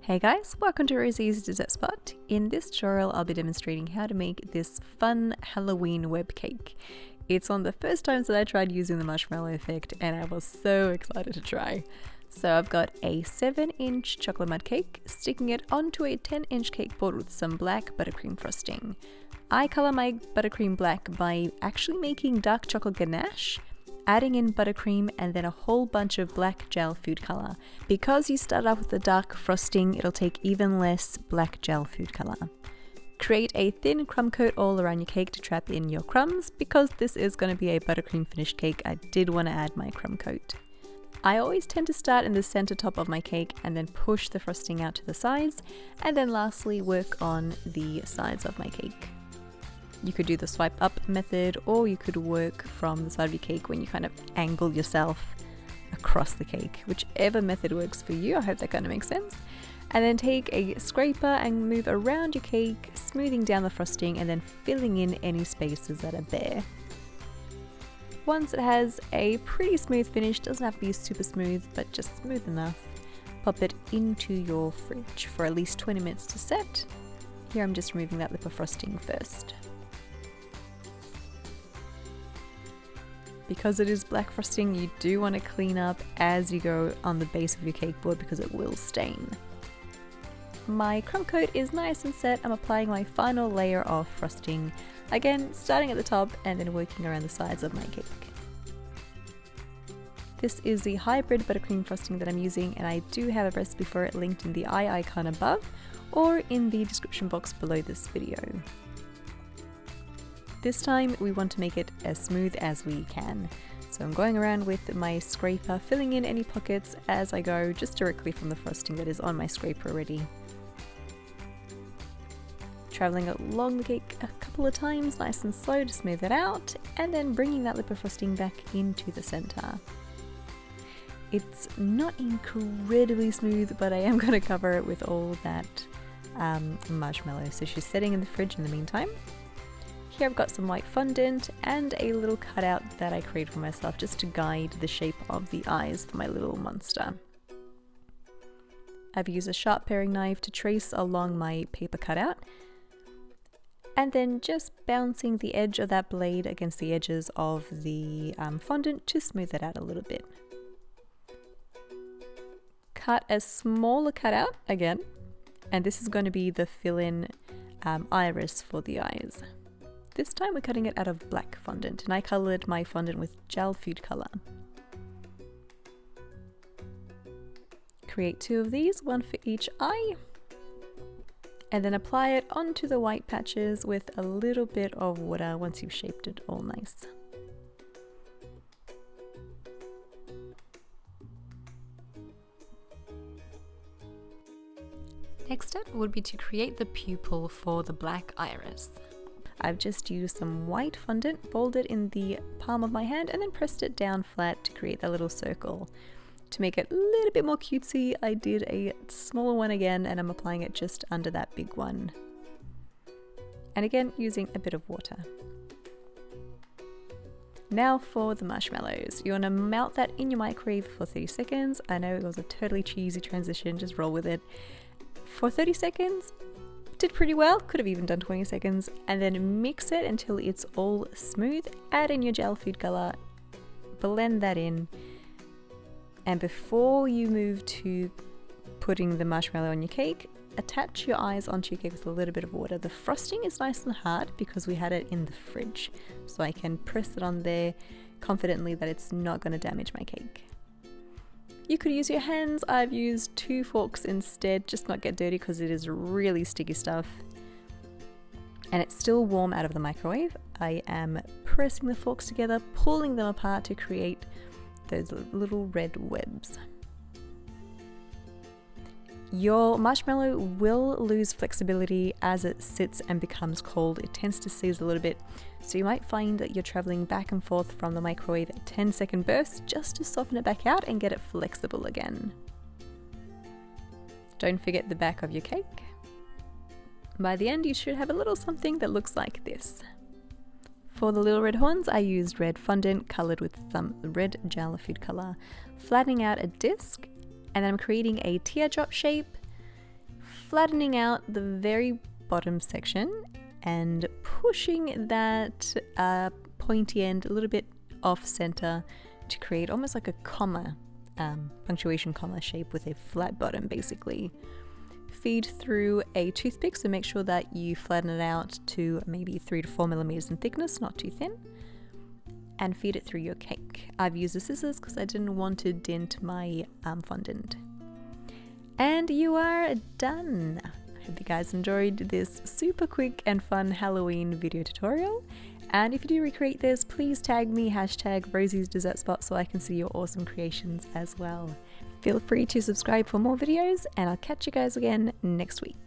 Hey guys, welcome to Rosie's Dessert Spot. In this tutorial I'll be demonstrating how to make this fun Halloween web cake. It's one of the first times that I tried using the marshmallow effect and I was so excited to try. So I've got a 7-inch chocolate mud cake, sticking it onto a 10-inch cake board with some black buttercream frosting. I color my buttercream black by actually making dark chocolate ganache, adding in buttercream and then a whole bunch of black gel food color. Because you start off with the dark frosting, it'll take even less black gel food color. Create a thin crumb coat all around your cake to trap in your crumbs. Because this is going to be a buttercream finished cake, I did want to add my crumb coat. I always tend to start in the center top of my cake and then push the frosting out to the sides, and then lastly work on the sides of my cake. You could do the swipe up method, or you could work from the side of your cake when you kind of angle yourself across the cake. Whichever method works for you, I hope that kind of makes sense. And then take a scraper and move around your cake, smoothing down the frosting and then filling in any spaces that are bare. Once it has a pretty smooth finish, doesn't have to be super smooth, but just smooth enough, pop it into your fridge for at least 20 minutes to set. Here I'm just removing that lip of frosting first. Because it is black frosting, you do want to clean up as you go on the base of your cake board because it will stain. My crumb coat is nice and set. I'm applying my final layer of frosting, again starting at the top and then working around the sides of my cake. This is the hybrid buttercream frosting that I'm using, and I do have a recipe for it linked in the eye icon above or in the description box below this video. This time we want to make it as smooth as we can. So I'm going around with my scraper, filling in any pockets as I go, just directly from the frosting that is on my scraper already. Traveling along the cake a couple of times, nice and slow to smooth it out, and then bringing that lip of frosting back into the center. It's not incredibly smooth, but I am going to cover it with all that marshmallow. So she's sitting in the fridge in the meantime. Here I've got some white fondant and a little cutout that I created for myself just to guide the shape of the eyes for my little monster. I've used a sharp paring knife to trace along my paper cutout, and then just bouncing the edge of that blade against the edges of the fondant to smooth it out a little bit. Cut a smaller cutout again, and this is going to be the fill-in iris for the eyes. This time we're cutting it out of black fondant, and I colored my fondant with gel food color. Create 2 of these, one for each eye, and then apply it onto the white patches with a little bit of water once you've shaped it all nice. Next step would be to create the pupil for the black iris. I've just used some white fondant, balled it in the palm of my hand and then pressed it down flat to create that little circle. To make it a little bit more cutesy, I did a smaller one again and I'm applying it just under that big one. And again, using a bit of water. Now for the marshmallows. You want to melt that in your microwave for 30 seconds. I know it was a totally cheesy transition, just roll with it. For 30 seconds, did pretty well, could have even done 20 seconds, and then mix it until it's all smooth. Add in your gel food color, blend that in, and before you move to putting the marshmallow on your cake, attach your eyes onto your cake with a little bit of water. The frosting is nice and hard because we had it in the fridge, so I can press it on there confidently that it's not going to damage my cake. You could use your hands. I've used 2 forks instead, just not get dirty because it is really sticky stuff. And it's still warm out of the microwave. I am pressing the forks together, pulling them apart to create those little red webs. Your marshmallow will lose flexibility as it sits and becomes cold. It tends to seize a little bit, so you might find that you're traveling back and forth from the microwave at 10-second bursts just to soften it back out and get it flexible again. Don't forget the back of your cake. By the end, you should have a little something that looks like this. For the little red horns, I used red fondant colored with some red gel food color, flattening out a disc, and then I'm creating a teardrop shape flattening out the very bottom section and pushing that pointy end a little bit off center to create almost like a comma, punctuation comma shape with a flat bottom basically. Feed through a toothpick, so make sure that you flatten it out to maybe 3 to 4 millimeters in thickness, not too thin, and feed it through your cake. I've used the scissors because I didn't want to dent my fondant. And you are done! I hope you guys enjoyed this super quick and fun Halloween video tutorial. And if you do recreate this, please tag me, hashtag Rosie's Dessert Spot, so I can see your awesome creations as well. Feel free to subscribe for more videos, and I'll catch you guys again next week.